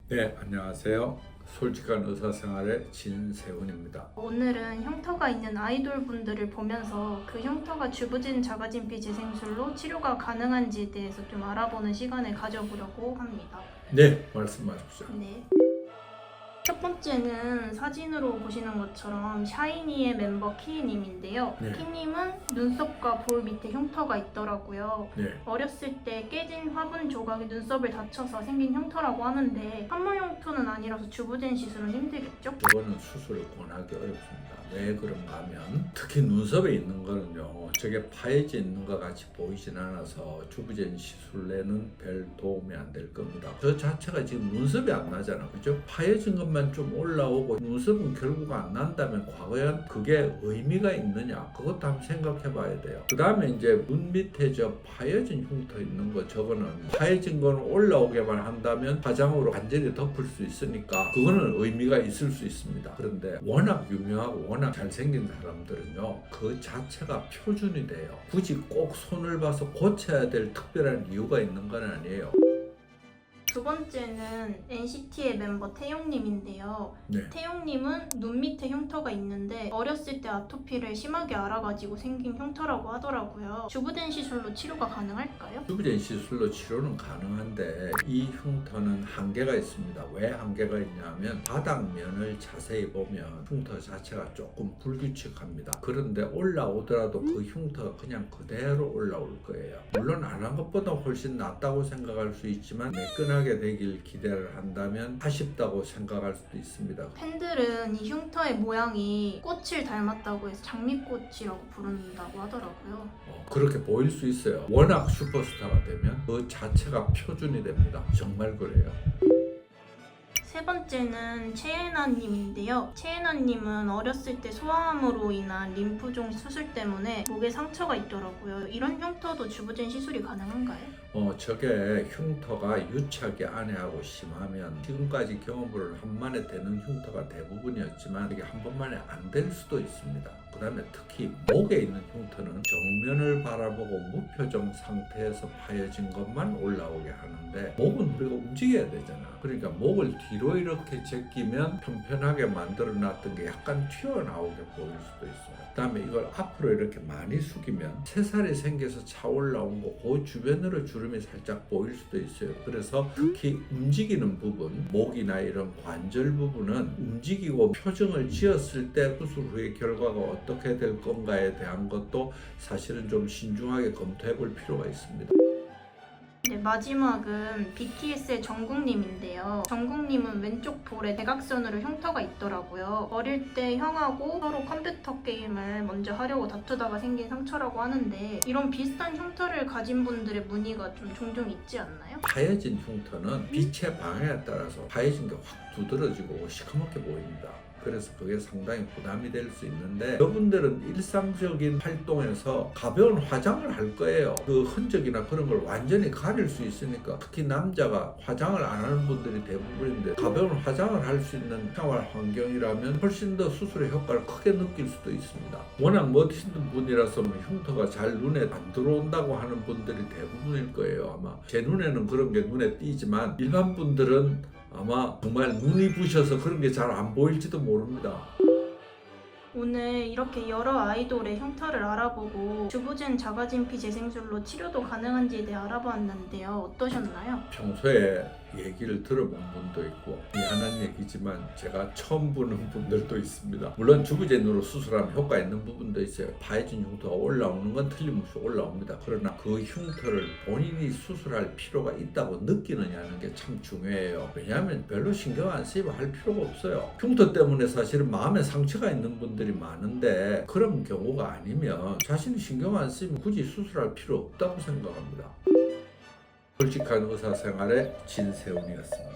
네, 안녕하세요. 솔직한 의사생활의 진세훈입니다. 오늘은 흉터가 있는 아이돌 분들을 보면서 그 흉터가 주부진 자가진피 재생술로 치료가 가능한지에 대해서 좀 알아보는 시간을 가져보려고 합니다. 네, 말씀하십시오. 네. 첫 번째는 사진으로 보시는 것처럼 샤이니의 멤버 키님인데요. 네. 키님은 눈썹과 볼 밑에 흉터가 있더라고요. 네, 어렸을 때 깨진 화분 조각이 눈썹을 다쳐서 생긴 흉터라고 하는데 한물 흉터는 아니라서 주부진 시술은 힘들겠죠? 저거는 수술을 권하기 어렵습니다. 왜 그런가 하면 특히 눈썹에 있는 거는요, 저게 파여져 있는 것 같이 보이진 않아서 주부진 시술에는 별 도움이 안 될 겁니다. 저 자체가 지금 눈썹이 안 나잖아, 그죠? 파여진 것만 좀 올라오고 눈썹은 결국 안 난다면 과연 그게 의미가 있느냐, 그것도 한번 생각해 봐야 돼요. 그 다음에 이제 눈 밑에 저 파여진 흉터 있는 거, 저거는 파여진 거는 올라오게만 한다면 화장으로 완전히 덮을 수 있으니까 그거는 의미가 있을 수 있습니다. 그런데 워낙 유명하고 워낙 잘생긴 사람들은요, 그 자체가 표준이 돼요. 굳이 꼭 손을 봐서 고쳐야 될 특별한 이유가 있는 건 아니에요. 두 번째는 NCT의 멤버 태용님인데요. 네. 태용님은 눈 밑에 흉터가 있는데 어렸을 때 아토피를 심하게 앓아가지고 생긴 흉터라고 하더라고요. 주부된 시술로 치료가 가능할까요? 주부진 시술로 치료는 가능한데 이 흉터는 한계가 있습니다. 왜 한계가 있냐면 바닥면을 자세히 보면 흉터 자체가 조금 불규칙합니다. 그런데 올라오더라도 그 흉터가 그냥 그대로 올라올 거예요. 물론 안 한 것보다 훨씬 낫다고 생각할 수 있지만 매끈하게 되길 기대를 한다면 아쉽다고 생각할 수도 있습니다. 팬들은 이 흉터의 모양이 꽃을 닮았다고 해서 장미꽃이라고 부른다고 하더라고요. 그렇게 보일 수 있어요. 워낙 슈퍼스타가 되면 그 자체가 표준이 됩니다. 정말 그래요. 세 번째는 최애나님인데요. 최애나님은 어렸을 때 소아암으로 인한 림프종 수술 때문에 목에 상처가 있더라고요. 이런 흉터도 주부진 시술이 가능한가요? 저게 흉터가 유착이 안에하고 심하면 지금까지 경험을 한만에 되는 흉터가 대부분이었지만 이게 한 번만에 안 될 수도 있습니다. 그 다음에 특히 목에 있는 흉터는 정면을 바라보고 무표정 상태에서 파여진 것만 올라오게 하는데 목은 우리가 움직여야 되잖아. 그러니까 목을 뒤로 이렇게 제끼면 편편하게 만들어 놨던 게 약간 튀어나오게 보일 수도 있어요. 그 다음에 이걸 앞으로 이렇게 많이 숙이면 새살이 생겨서 차 올라온 거 그 주변으로 주름이 살짝 보일 수도 있어요. 그래서 특히 움직이는 부분, 목이나 이런 관절 부분은 움직이고 표정을 지었을 때 수술 후의 결과가 어떻게 될 건가에 대한 것도 사실은 좀 신중하게 검토해 볼 필요가 있습니다. 네, 마지막은 BTS의 정국님인데요. 정국님은 왼쪽 볼에 대각선으로 흉터가 있더라고요. 어릴 때 형하고 서로 컴퓨터 게임을 먼저 하려고 다투다가 생긴 상처라고 하는데 이런 비슷한 흉터를 가진 분들의 문의가 좀 종종 있지 않나요? 파여진 흉터는 빛의 방향에 따라서 파여진 게 확 두드러지고 시커멓게 보입니다. 그래서 그게 상당히 부담이 될 수 있는데 여러분들은 일상적인 활동에서 가벼운 화장을 할 거예요. 그 흔적이나 그런 걸 완전히 가릴 수 있으니까 특히 남자가 화장을 안 하는 분들이 대부분인데 가벼운 화장을 할 수 있는 생활 환경이라면 훨씬 더 수술의 효과를 크게 느낄 수도 있습니다. 워낙 멋있는 분이라서 흉터가 잘 눈에 안 들어온다고 하는 분들이 대부분일 거예요. 아마 제 눈에는 그런 게 눈에 띄지만 일반 분들은 아마 정말 눈이 부셔서 그런 게 잘 안 보일지도 모릅니다. 오늘 이렇게 여러 아이돌의 흉터를 알아보고 주부진 자가진피 재생술로 치료도 가능한지에 대해 알아보았는데요. 어떠셨나요? 평소에 얘기를 들어본 분도 있고 미안한 얘기지만 제가 처음 보는 분들도 있습니다. 물론 주부진으로 수술하면 효과 있는 부분도 있어요. 파여진 흉터가 올라오는 건 틀림없이 올라옵니다. 그러나 그 흉터를 본인이 수술할 필요가 있다고 느끼느냐는 게 참 중요해요. 왜냐하면 별로 신경 안 쓰이고 할 필요가 없어요. 흉터 때문에 사실은 마음에 상처가 있는 분들이 많은데 그런 경우가 아니면 자신이 신경 안 쓰이면 굳이 수술할 필요 없다고 생각합니다. 솔직한 의사생활의 진세훈이었습니다.